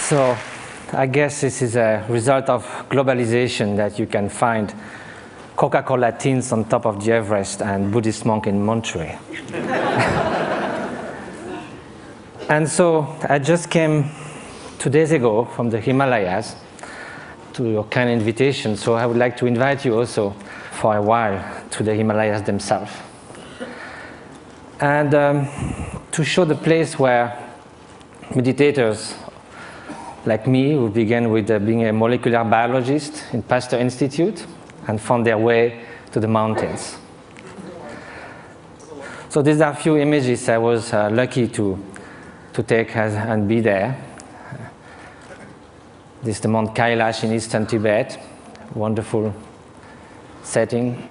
So I guess this is a result of globalization that you can find Coca-Cola tins on top of the Everest and Buddhist monk in Monterey. And so I just came 2 days ago from the Himalayas to your kind invitation, so I would like to invite you also for a while to the Himalayas themselves. And to show the place where meditators like me, who began with being a molecular biologist in Pasteur Institute and found their way to the mountains. So these are a few images I was lucky to take and be there. This is the Mount Kailash in eastern Tibet, wonderful setting.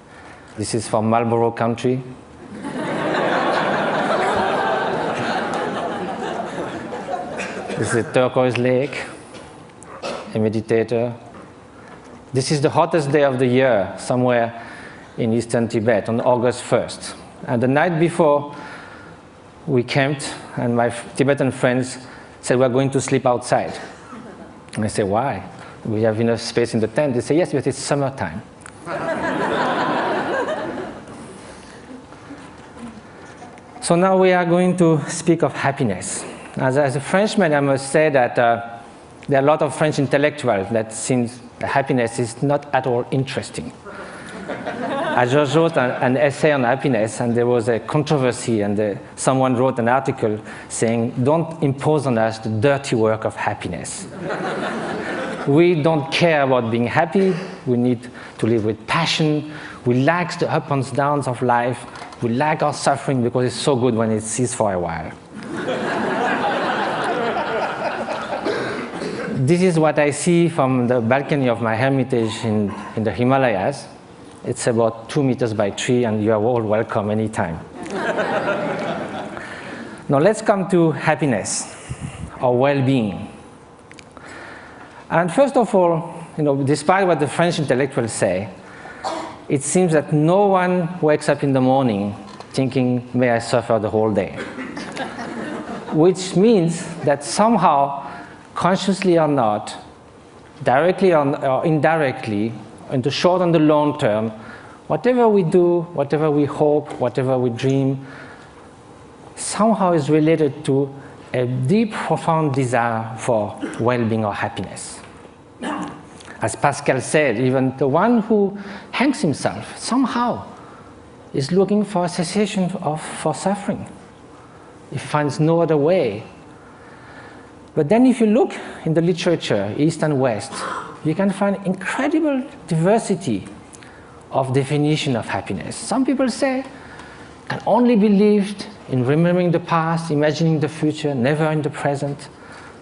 This is from Marlborough country. This is a turquoise lake, a meditator. This is the hottest day of the year, somewhere in eastern Tibet, on August 1st. And the night before, we camped, and my Tibetan friends said, we're going to sleep outside. And I said, why? We have enough space in the tent. They say, yes, but it's summertime. So now we are going to speak of happiness. As a Frenchman, I must say that there are a lot of French intellectuals that seems happiness is not at all interesting. I just wrote an essay on happiness, and there was a controversy, and someone wrote an article saying, don't impose on us the dirty work of happiness. We don't care about being happy. We need to live with passion. We like the ups and downs of life. We like our suffering because it's so good when it ceases for a while. This is what I see from the balcony of my hermitage in the Himalayas. It's about 2 meters by 3, and you are all welcome anytime. Now let's come to happiness, or well-being. And first of all, despite what the French intellectuals say, it seems that no one wakes up in the morning thinking, may I suffer the whole day. Which means that somehow, consciously or not, directly or indirectly, in the short and the long term, whatever we do, whatever we hope, whatever we dream, somehow is related to a deep, profound desire for well-being or happiness. As Pascal said, even the one who hangs himself somehow is looking for a cessation for suffering. He finds no other way. But then if you look in the literature, East and West, you can find incredible diversity of definition of happiness. Some people say can only be lived in remembering the past, imagining the future, never in the present.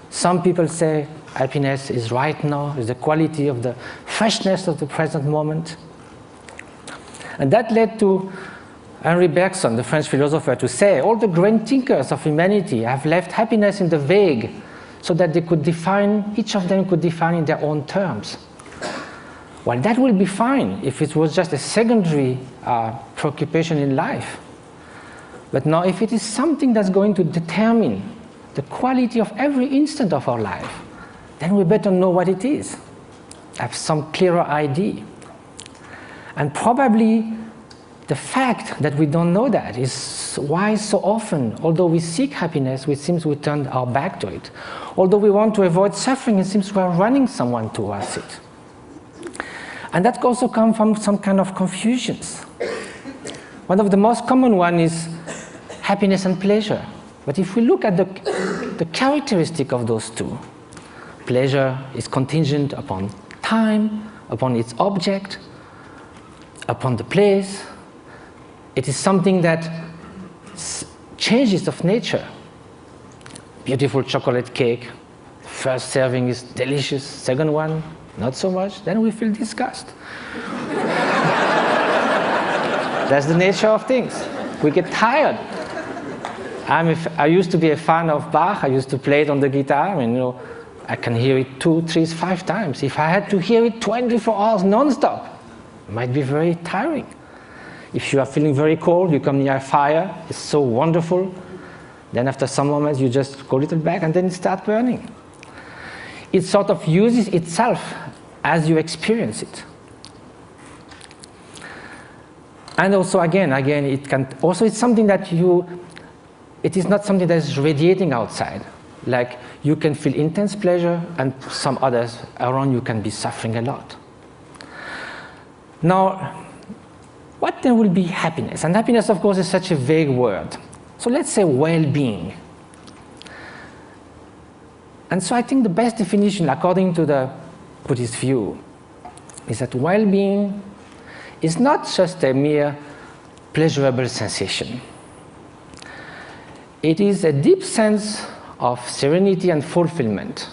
Some people say happiness is right now, is the quality of the freshness of the present moment. And that led to Henri Bergson, the French philosopher, to say all the great thinkers of humanity have left happiness in the vague, so that they could define, each of them could define in their own terms. Well, that will be fine if it was just a secondary preoccupation in life. But now, if it is something that's going to determine the quality of every instant of our life, then we better know what it is, have some clearer idea. And probably the fact that we don't know that is why so often, although we seek happiness, it seems we turn our back to it. Although we want to avoid suffering, it seems we are running someone towards it. And that also comes from some kind of confusions. One of the most common one is happiness and pleasure. But if we look at the characteristic of those two, pleasure is contingent upon time, upon its object, upon the place. It is something that changes of nature. Beautiful chocolate cake, first serving is delicious, second one, not so much, then we feel disgust. That's the nature of things. We get tired. I used to be a fan of Bach. I used to play it on the guitar, and I can hear it 2, 3, 5 times. If I had to hear it 24 hours non-stop, it might be very tiring. If you are feeling very cold, you come near a fire, it's so wonderful. Then after some moments, you just go a little back and then it starts burning. it sort of uses itself as you experience it. And also, again, it can also, it's something that it is not something that is radiating outside. Like, you can feel intense pleasure, and some others around you can be suffering a lot. Now, what then will be happiness? And happiness, of course, is such a vague word. So let's say well-being. And so I think the best definition, according to the Buddhist view, is that well-being is not just a mere pleasurable sensation. It is a deep sense of serenity and fulfillment,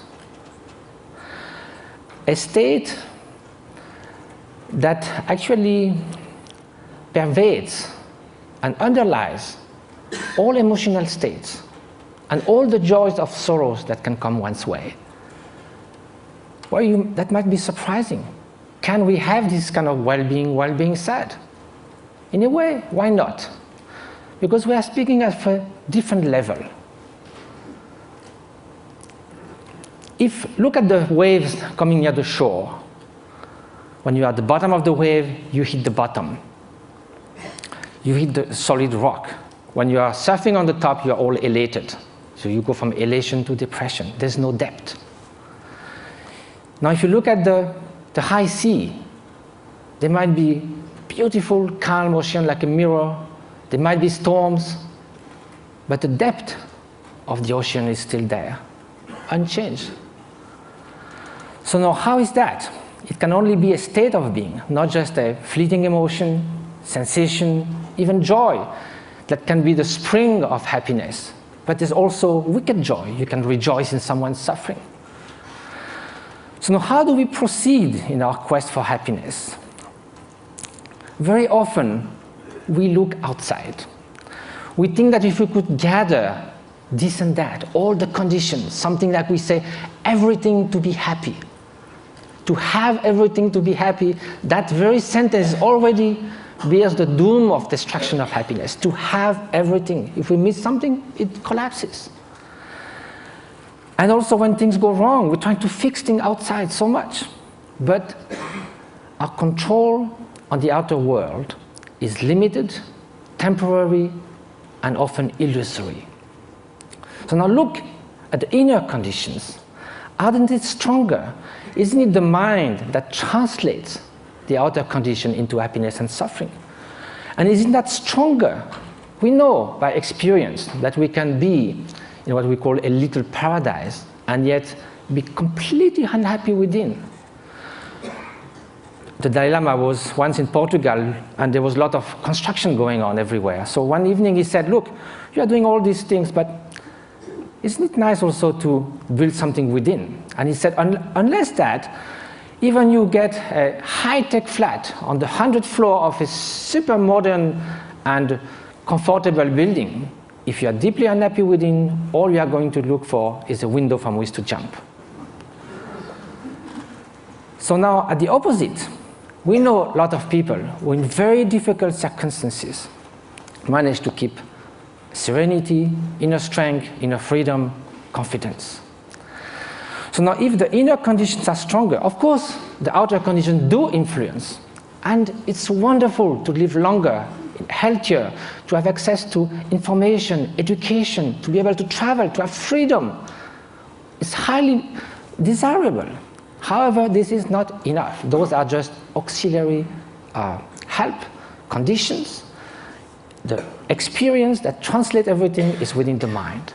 a state that actually pervades and underlies all emotional states and all the joys of sorrows that can come one's way. Well, that might be surprising. Can we have this kind of well-being while being sad? In a way, why not? Because we are speaking at a different level. Look at the waves coming near the shore. When you are at the bottom of the wave, you hit the bottom. You hit the solid rock. When you are surfing on the top, you are all elated. So you go from elation to depression. There's no depth. Now, if you look at the high sea, there might be beautiful, calm ocean like a mirror. There might be storms, but the depth of the ocean is still there, unchanged. So now, how is that? It can only be a state of being, not just a fleeting emotion, sensation, even joy that can be the spring of happiness. But there's also wicked joy. You can rejoice in someone's suffering. So now, how do we proceed in our quest for happiness? Very often, we look outside. We think that if we could gather this and that, all the conditions, something like we say, everything to be happy, to have everything to be happy, that very sentence already bears the doom of destruction of happiness. To have everything. If we miss something, it collapses. And also when things go wrong, we're trying to fix things outside so much. But our control on the outer world is limited, temporary, and often illusory. So now look at the inner conditions. Aren't it stronger? Isn't it the mind that translates the outer condition into happiness and suffering? And isn't that stronger? We know by experience that we can be in what we call a little paradise and yet be completely unhappy within. The Dalai Lama was once in Portugal and there was a lot of construction going on everywhere. So one evening he said, look, you are doing all these things, but isn't it nice also to build something within? And he said, unless that, even you get a high-tech flat on the 100th floor of a super modern and comfortable building, if you are deeply unhappy within, all you are going to look for is a window from which to jump. So now, at the opposite, we know a lot of people who in very difficult circumstances manage to keep serenity, inner strength, inner freedom, confidence. So now if the inner conditions are stronger, of course the outer conditions do influence. And it's wonderful to live longer, healthier, to have access to information, education, to be able to travel, to have freedom. It's highly desirable. However, this is not enough. Those are just auxiliary help, conditions. The experience that translates everything is within the mind.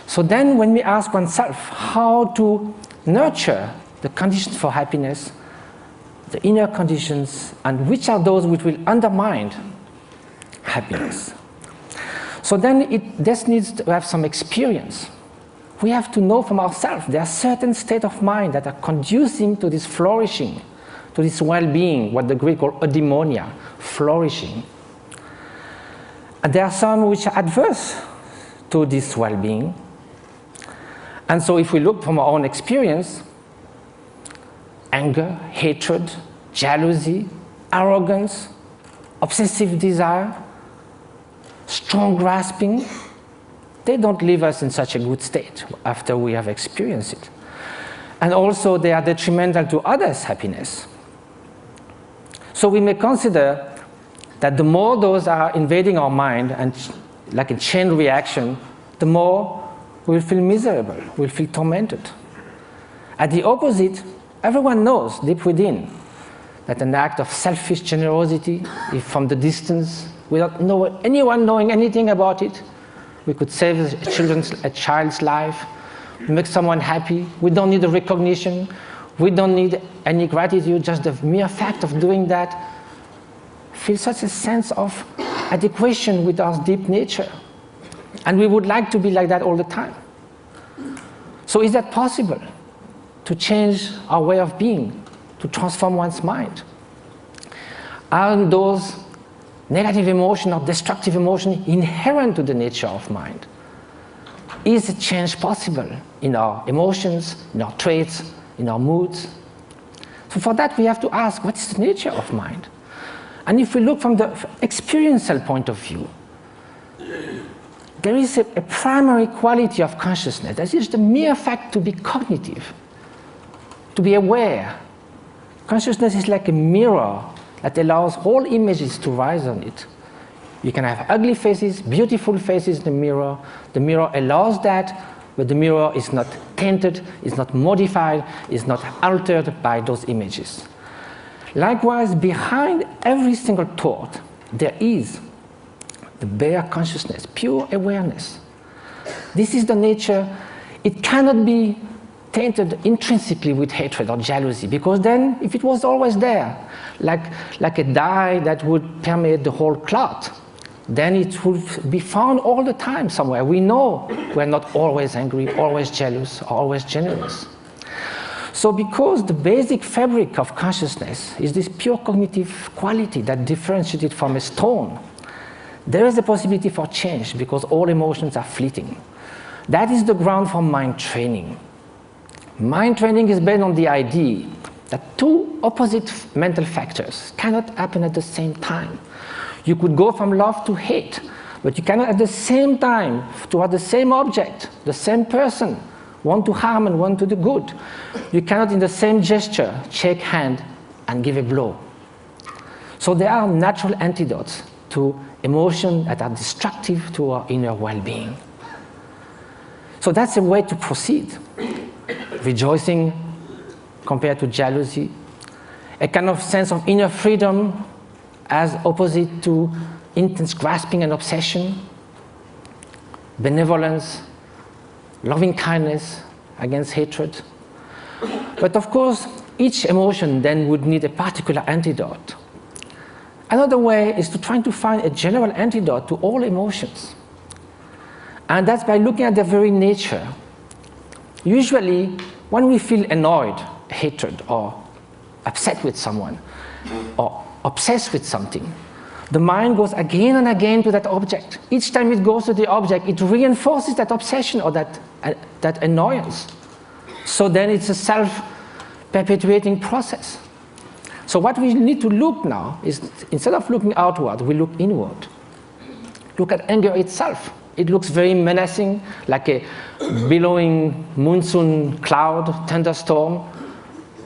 So then when we ask oneself how to nurture the conditions for happiness, the inner conditions, and which are those which will undermine happiness. So then this needs to have some experience. We have to know from ourselves there are certain states of mind that are conducing to this flourishing, to this well-being, what the Greek call eudaimonia, flourishing. And there are some which are adverse to this well-being. And so if we look from our own experience, anger, hatred, jealousy, arrogance, obsessive desire, strong grasping, they don't leave us in such a good state after we have experienced it. and also they are detrimental to others' happiness. So we may consider that the more those are invading our mind, and like a chain reaction, the more we'll feel miserable, we'll feel tormented. At the opposite, everyone knows deep within that an act of selfish generosity, if from the distance, without anyone knowing anything about it, we could save a child's life, make someone happy. We don't need a recognition. We don't need any gratitude. Just the mere fact of doing that feels such a sense of adequation with our deep nature. And we would like to be like that all the time. So is that possible? To change our way of being, to transform one's mind? Are those negative emotions or destructive emotions inherent to the nature of mind? Is a change possible in our emotions, in our traits, in our moods? So for that we have to ask, what is the nature of mind? And if we look from the experiential point of view, there is a primary quality of consciousness. That is the mere fact to be cognitive, to be aware. Consciousness is like a mirror that allows all images to rise on it. You can have ugly faces, beautiful faces in the mirror. The mirror allows that, but the mirror is not tainted, is not modified, is not altered by those images. Likewise, behind every single thought, there is the bare consciousness, pure awareness. This is the nature. It cannot be tainted intrinsically with hatred or jealousy, because then, if it was always there, like a dye that would permeate the whole cloth, then it would be found all the time somewhere. We know we're not always angry, always jealous, or always generous. So because the basic fabric of consciousness is this pure cognitive quality that differentiates it from a stone, there is a possibility for change because all emotions are fleeting. That is the ground for mind training. Mind training is based on the idea that two opposite mental factors cannot happen at the same time. You could go from love to hate, but you cannot at the same time, toward the same object, the same person, one to harm and one to the good. You cannot in the same gesture shake hand and give a blow. So there are natural antidotes to emotions that are destructive to our inner well-being. So that's a way to proceed. Rejoicing compared to jealousy, a kind of sense of inner freedom as opposite to intense grasping and obsession, benevolence, loving kindness against hatred. But of course, each emotion then would need a particular antidote. Another way is to try to find a general antidote to all emotions. And that's by looking at their very nature. Usually, when we feel annoyed, hatred, or upset with someone, or obsessed with something, the mind goes again and again to that object. Each time it goes to the object, it reinforces that obsession or that annoyance. So then it's a self-perpetuating process. So what we need to look now is, instead of looking outward, we look inward. Look at anger itself. It looks very menacing, like a billowing monsoon cloud, thunderstorm.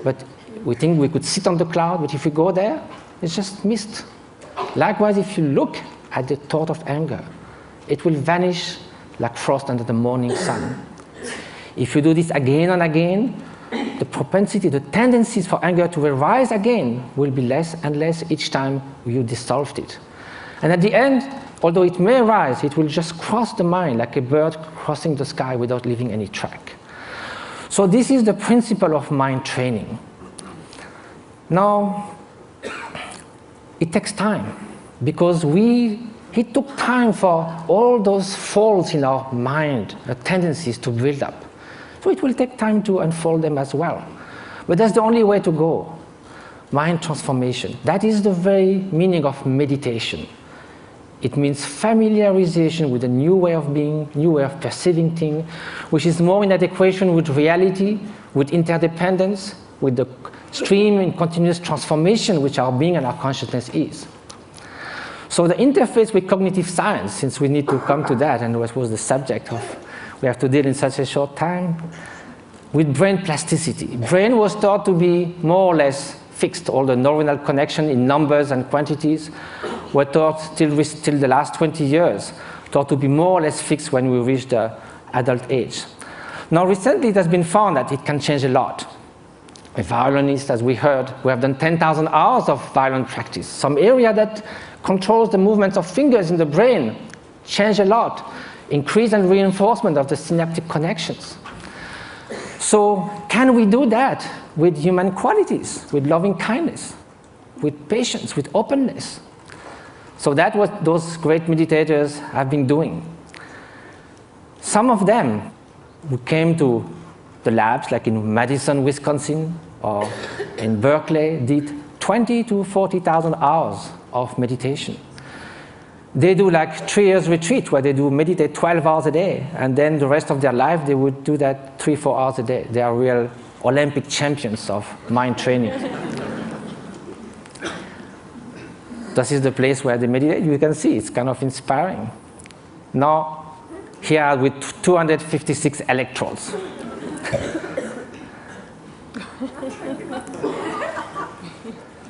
But we think we could sit on the cloud, but if we go there, it's just mist. Likewise, if you look at the thought of anger, it will vanish like frost under the morning sun. If you do this again and again, the propensity, the tendencies for anger to arise again will be less and less each time you dissolved it. And at the end, although it may arise, it will just cross the mind like a bird crossing the sky without leaving any track. So this is the principle of mind training. Now, it takes time because it took time for all those faults in our mind, the tendencies to build up. So it will take time to unfold them as well. But that's the only way to go. Mind transformation. That is the very meaning of meditation. It means familiarization with a new way of being, new way of perceiving things, which is more in adequation with reality, with interdependence, with the stream and continuous transformation which our being and our consciousness is. So the interface with cognitive science, since we need to come to that, and what was the subject of we have to deal in such a short time, with brain plasticity. Brain was thought to be more or less fixed. All the neuronal connection in numbers and quantities were thought till the last 20 years, thought to be more or less fixed when we reach the adult age. Now recently it has been found that it can change a lot. A violinist, as we heard, we have done 10,000 hours of violin practice. Some area that controls the movements of fingers in the brain change a lot. Increase and reinforcement of the synaptic connections. So can we do that with human qualities, with loving kindness, with patience, with openness? So that's what those great meditators have been doing. Some of them who came to the labs, like in Madison, Wisconsin, or in Berkeley, did 20 to 40,000 hours of meditation. They do like 3 years retreat where they do meditate 12 hours a day, and then the rest of their life they would do that 3-4 hours a day. They are real Olympic champions of mind training. This is the place where they meditate. You can see it's kind of inspiring. Now, here with 256 electrodes.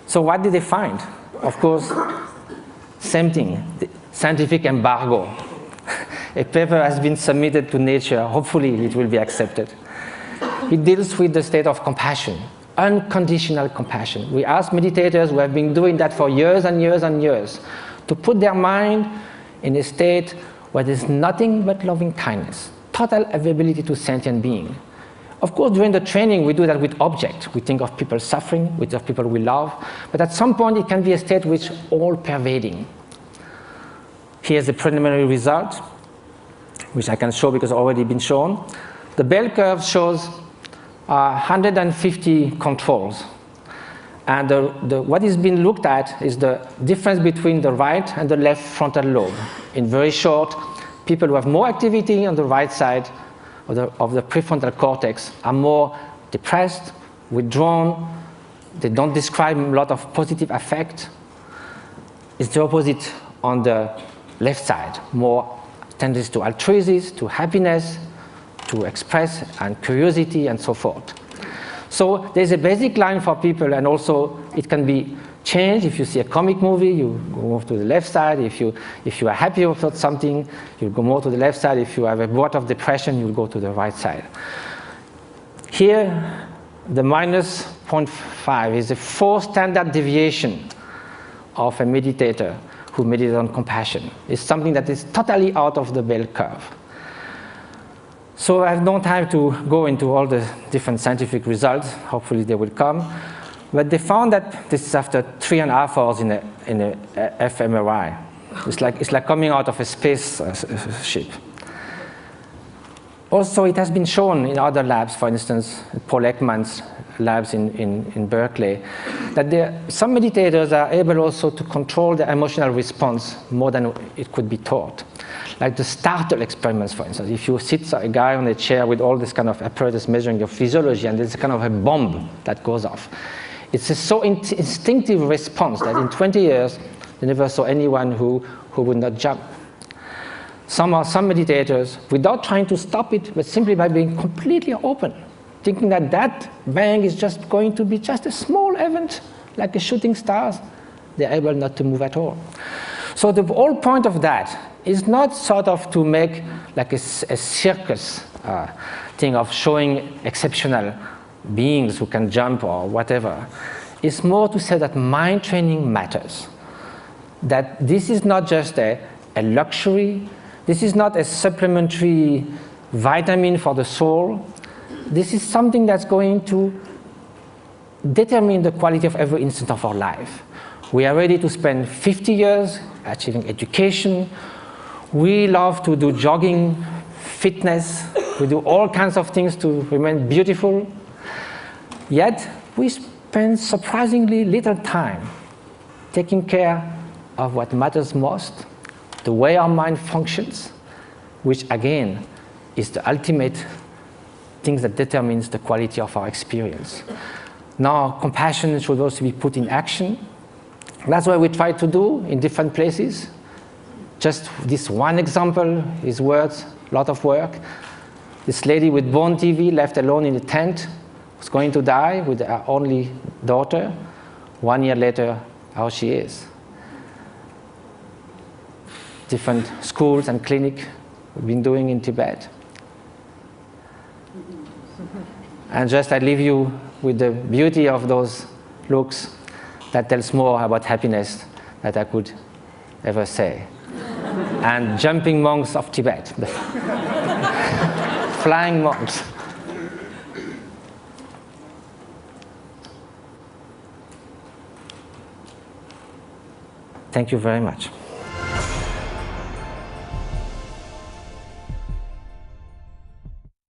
So what did they find? Of course, same thing, the scientific embargo. A paper has been submitted to Nature. Hopefully it will be accepted. It deals with the state of compassion, unconditional compassion. We ask meditators who have been doing that for years and years and years to put their mind in a state where there's nothing but loving kindness, total availability to sentient being. Of course, during the training, we do that with objects. We think of people suffering, we think of people we love. But at some point, it can be a state which is all-pervading. Here's the preliminary result, which I can show because it's already been shown. The bell curve shows 150 controls. And what is being looked at is the difference between the right and the left frontal lobe. In very short, people who have more activity on the right side of the prefrontal cortex are more depressed, withdrawn, they don't describe a lot of positive affect. It's the opposite on the left side, more tendency to altruism, to happiness, to express, and curiosity, and so forth. So there's a basic line for people, and also it can be changed. If you see a comic movie, you go more to the left side. If you are happy about something, you go more to the left side. If you have a bout of depression, you'll go to the right side. Here, the minus 0.5 is a 4 standard deviation of a meditator who meditates on compassion. It's something that is totally out of the bell curve. So I have no time to go into all the different scientific results. Hopefully they will come. But they found that this is after 3.5 hours in a fMRI. It's like coming out of a space ship. Also, it has been shown in other labs, for instance, Paul Ekman's labs in Berkeley, that some meditators are able also to control their emotional response more than it could be taught. Like the startle experiments, for instance. If you sit a guy on a chair with all this kind of apparatus measuring your physiology, and there's kind of a bomb that goes off. It's a so instinctive response that in 20 years, they never saw anyone who would not jump. Some meditators, without trying to stop it, but simply by being completely open, thinking that that bang is just going to be just a small event, like a shooting stars, they're able not to move at all. So the whole point of that is not sort of to make like a circus thing of showing exceptional beings who can jump or whatever. It's more to say that mind training matters. That this is not just a luxury. This is not a supplementary vitamin for the soul. This is something that's going to determine the quality of every instant of our life. We are ready to spend 50 years achieving education. We love to do jogging, fitness. We do all kinds of things to remain beautiful. Yet, we spend surprisingly little time taking care of what matters most, the way our mind functions, which again is the ultimate thing that determines the quality of our experience. Now, compassion should also be put in action. That's what we try to do in different places. Just this one example is worth a lot of work. This lady with bone TV left alone in a tent was going to die with her only daughter. 1 year later, how she is. Different schools and clinics we've been doing in Tibet. And just I leave you with the beauty of those looks that tells more about happiness that I could ever say. And jumping monks of Tibet. Flying monks. Thank you very much.